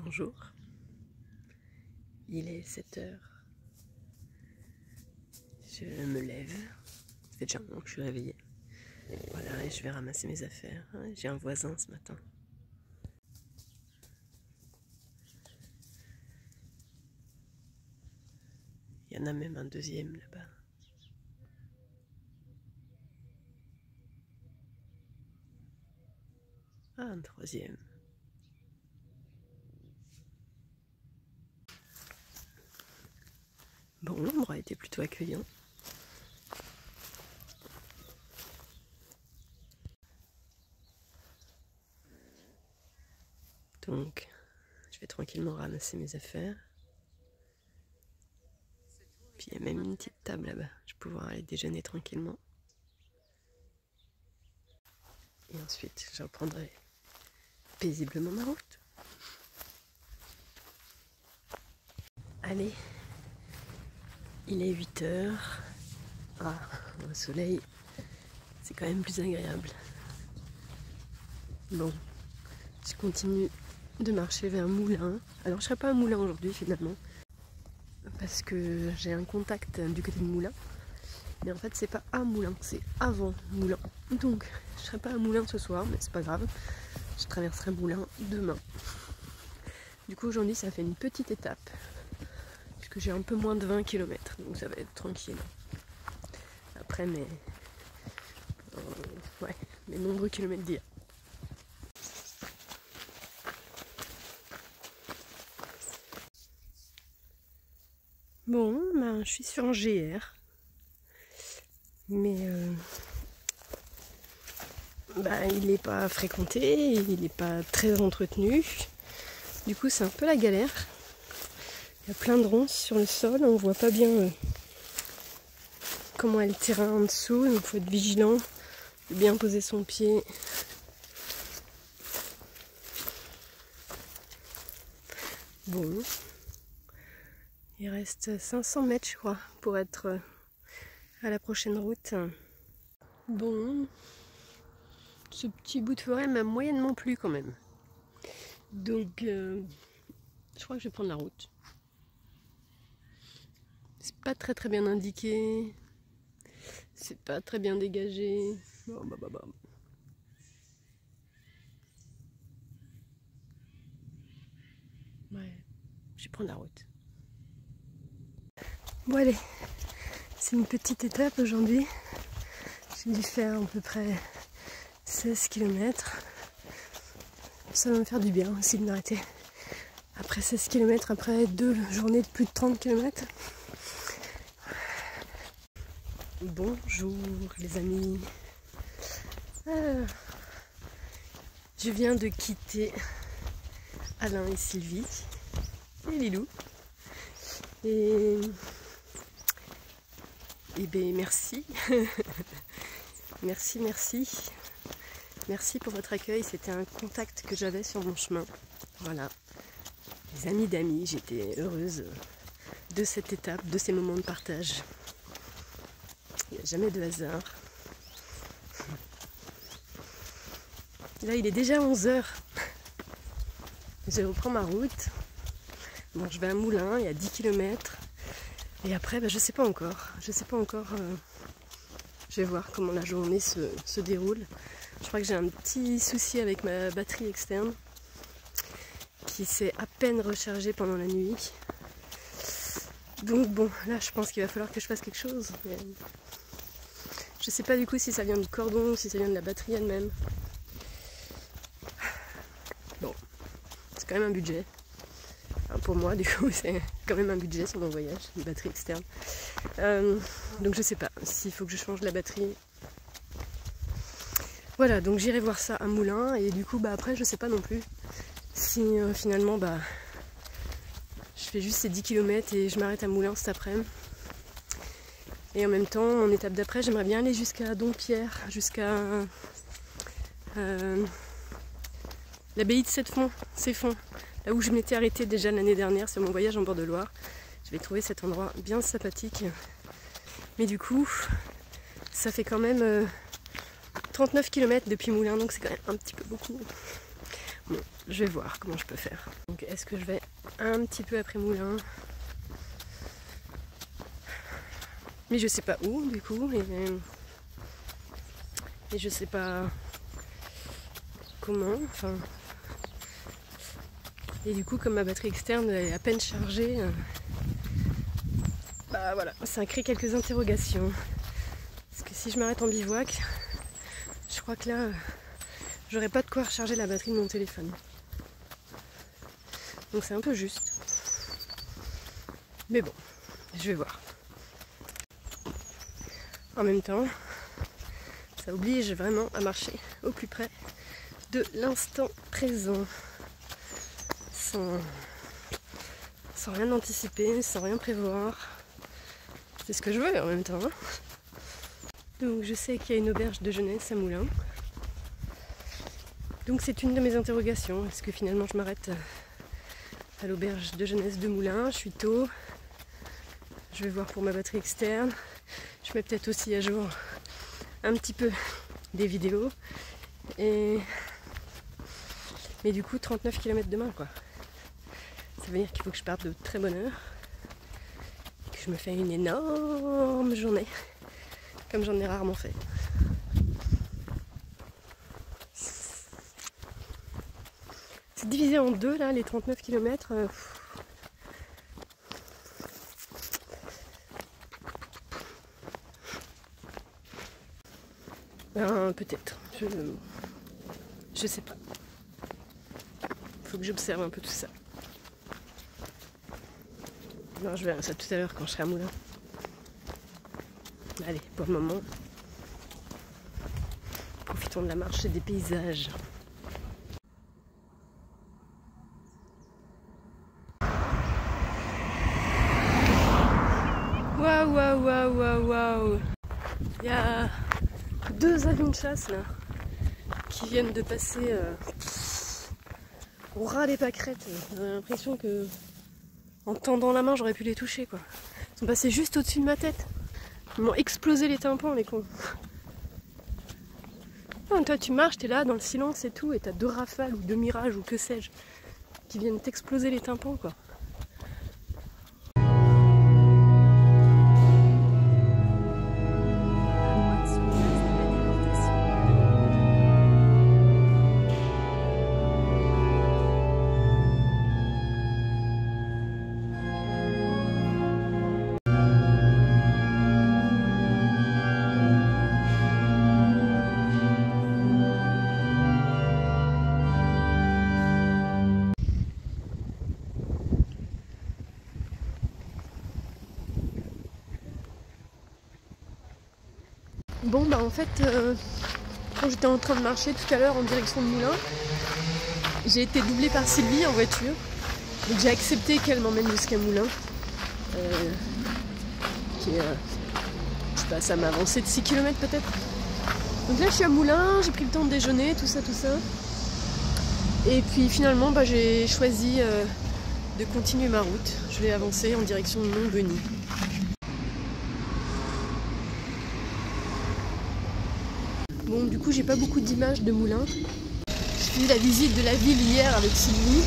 Bonjour, il est 7 heures, je me lève, ça fait déjà un moment que je suis réveillée, voilà, et je vais ramasser mes affaires. J'ai un voisin ce matin. Il y en a même un deuxième là-bas. Ah, un troisième. Bon, l'endroit était plutôt accueillant. Donc, je vais tranquillement ramasser mes affaires. Puis il y a même une petite table là-bas. Je vais pouvoir aller déjeuner tranquillement. Et ensuite, je reprendrai paisiblement ma route. Allez, il est 8 heures. Ah, au soleil, c'est quand même plus agréable. Bon, je continue de marcher vers Moulins. Alors, je ne serai pas à Moulins aujourd'hui finalement, parce que j'ai un contact du côté de Moulins. Mais en fait, c'est pas à Moulins, c'est avant Moulins. Donc, je ne serai pas à Moulins ce soir, mais c'est pas grave. Je traverserai Moulins demain. Du coup, aujourd'hui, ça fait une petite étape, puisque j'ai un peu moins de 20 km, donc ça va être tranquille. Après mes nombreux kilomètres d'hier. Bon, ben, je suis sur un GR, mais il n'est pas fréquenté, il n'est pas très entretenu. Du coup, c'est un peu la galère. Il y a plein de ronces sur le sol, on voit pas bien comment est le terrain en dessous, donc il faut être vigilant, bien poser son pied. Bon, il reste 500 mètres je crois pour être à la prochaine route. Bon, ce petit bout de forêt m'a moyennement plu quand même. Donc je crois que je vais prendre la route. C'est pas très bien indiqué. C'est pas très bien dégagé. Ouais, je vais prendre la route. Bon allez, c'est une petite étape aujourd'hui. J'ai dû faire à peu près 16 km. Ça va me faire du bien aussi de m'arrêter. Après 16 km, après 2 journées de plus de 30 km. Bonjour les amis. Je viens de quitter Alain et Sylvie et Lilou. Et ben merci. Merci pour votre accueil. C'était un contact que j'avais sur mon chemin. Voilà. Les amis d'amis, j'étais heureuse de cette étape, de ces moments de partage. Il n'y a jamais de hasard. Là, il est déjà 11 h. Je reprends ma route. Bon, je vais à Moulins, il y a 10 km. Et après, je sais pas encore. Je vais voir comment la journée se déroule. Je crois que j'ai un petit souci avec ma batterie externe qui s'est à peine rechargée pendant la nuit. Donc bon, là je pense qu'il va falloir que je fasse quelque chose. Mais je sais pas du coup si ça vient du cordon ou si ça vient de la batterie elle-même. Bon, c'est quand même un budget. Enfin, pour moi du coup c'est quand même un budget sur mon voyage, une batterie externe. Donc je sais pas s'il faut que je change la batterie. Voilà, donc j'irai voir ça à Moulins et du coup après je sais pas non plus si finalement je fais juste ces 10 km et je m'arrête à Moulins cet après-midi. Et en même temps, en étape d'après, j'aimerais bien aller jusqu'à Dompierre, jusqu'à l'abbaye de Ceffonds, là où je m'étais arrêtée déjà l'année dernière sur mon voyage en bord de Loire. Je vais trouver cet endroit bien sympathique. Mais du coup, ça fait quand même 39 km depuis Moulins, donc c'est quand même un petit peu beaucoup. Bon, je vais voir comment je peux faire. Donc est-ce que je vais un petit peu après Moulins? Mais je sais pas où du coup, et je sais pas comment, enfin. Et du coup, comme ma batterie externe est à peine chargée, bah voilà, ça crée quelques interrogations. Parce que si je m'arrête en bivouac, je crois que là, j'aurais pas de quoi recharger la batterie de mon téléphone. Donc c'est un peu juste. Mais bon, je vais voir. En même temps, ça oblige vraiment à marcher au plus près de l'instant présent. Sans rien anticiper, sans rien prévoir. C'est ce que je veux en même temps. Hein. Donc je sais qu'il y a une auberge de jeunesse à Moulins. Donc c'est une de mes interrogations. Est-ce que finalement je m'arrête à l'auberge de jeunesse de Moulins? Je suis tôt. Je vais voir pour ma batterie externe. Je mets peut-être aussi à jour un petit peu des vidéos. Mais du coup 39 km demain quoi. Ça veut dire qu'il faut que je parte de très bonne heure. Que je me fais une énorme journée. Comme j'en ai rarement fait. C'est divisé en deux là, les 39 km. Peut-être. Je sais pas. Faut que j'observe un peu tout ça. Non, je verrai ça tout à l'heure quand je serai à Moulins. Allez, pour le moment, profitons de la marche et des paysages. Waouh, waouh, waouh, waouh, waouh. Il y a 2 avions de chasse là qui viennent de passer au ras des pâquerettes. J'ai l'impression que en tendant la main j'aurais pu les toucher quoi. Ils sont passés juste au-dessus de ma tête. Ils m'ont explosé les tympans les cons. Non, toi tu marches, t'es là dans le silence et tout, et t'as 2 rafales ou 2 mirages ou que sais-je qui viennent t'exploser les tympans quoi. Bon bah en fait, quand j'étais en train de marcher tout à l'heure en direction de Moulins, j'ai été doublée par Sylvie en voiture. Donc j'ai accepté qu'elle m'emmène jusqu'à Moulins. Je sais pas, ça m'a avancé de 6 km peut-être. Donc là je suis à Moulins, j'ai pris le temps de déjeuner, tout ça. Et puis finalement bah, j'ai choisi de continuer ma route. Je vais avancer en direction de Montbenis. Bon, du coup, j'ai pas beaucoup d'images de Moulins. J'ai fait la visite de la ville hier avec Sylvie.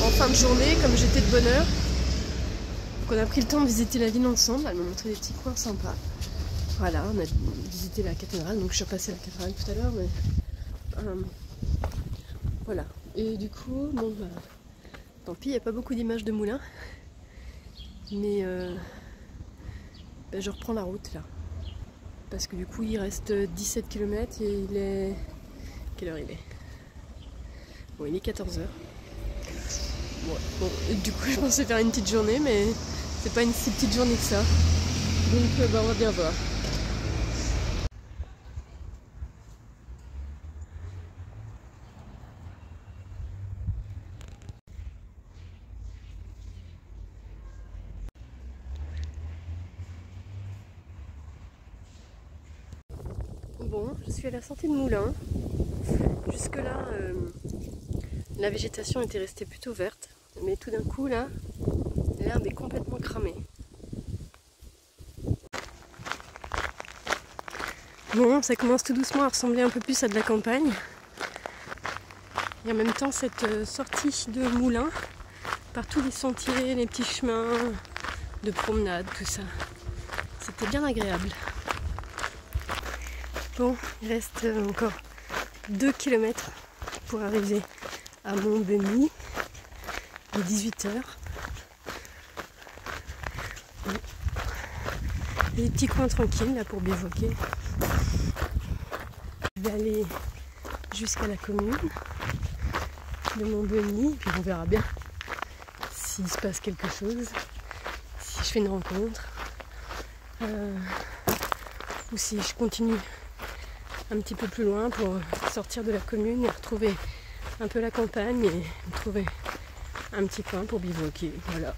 En fin de journée, comme j'étais de bonne heure. Donc on a pris le temps de visiter la ville ensemble. Elle m'a montré des petits coins sympas. Voilà, on a visité la cathédrale. Donc je suis repassée à la cathédrale tout à l'heure. Mais voilà. Et du coup, bon, bah, tant pis, il n'y a pas beaucoup d'images de Moulins. Mais bah, je reprends la route là. Parce que du coup il reste 17 km et il est... Quelle heure il est? Bon, il est 14h. Ouais, bon, du coup je pensais faire une petite journée mais c'est pas une si petite journée que ça. Donc bah, on va bien voir. Bon, je suis à la sortie de Moulins. Jusque là, la végétation était restée plutôt verte. Mais tout d'un coup là, l'herbe est complètement cramée. Bon, ça commence tout doucement à ressembler un peu plus à de la campagne. Et en même temps cette sortie de moulin par tous les sentiers, les petits chemins de promenade, tout ça. C'était bien agréable. Bon, il reste encore 2 km pour arriver à Montbeugny. Il est 18 h. Il y a des petits coins tranquilles là pour bivouaquer. Je vais aller jusqu'à la commune de Montbeugny, puis on verra bien s'il se passe quelque chose, si je fais une rencontre, ou si je continue un petit peu plus loin pour sortir de la commune et retrouver un peu la campagne et trouver un petit coin pour bivouaquer. Voilà.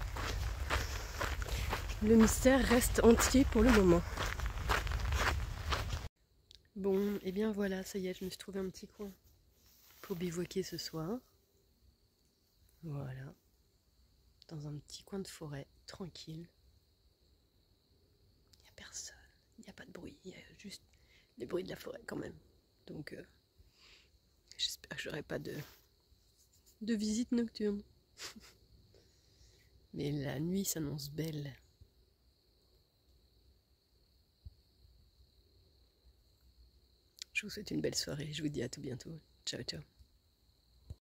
Le mystère reste entier pour le moment. Bon, et bien voilà, ça y est, je me suis trouvé un petit coin pour bivouaquer ce soir. Voilà. Dans un petit coin de forêt, tranquille. Il n'y a personne, il n'y a pas de bruit, il y a juste les bruits de la forêt quand même. Donc, j'espère que j'aurai pas de visite nocturne. Mais la nuit s'annonce belle. Je vous souhaite une belle soirée, je vous dis à tout bientôt. Ciao, ciao.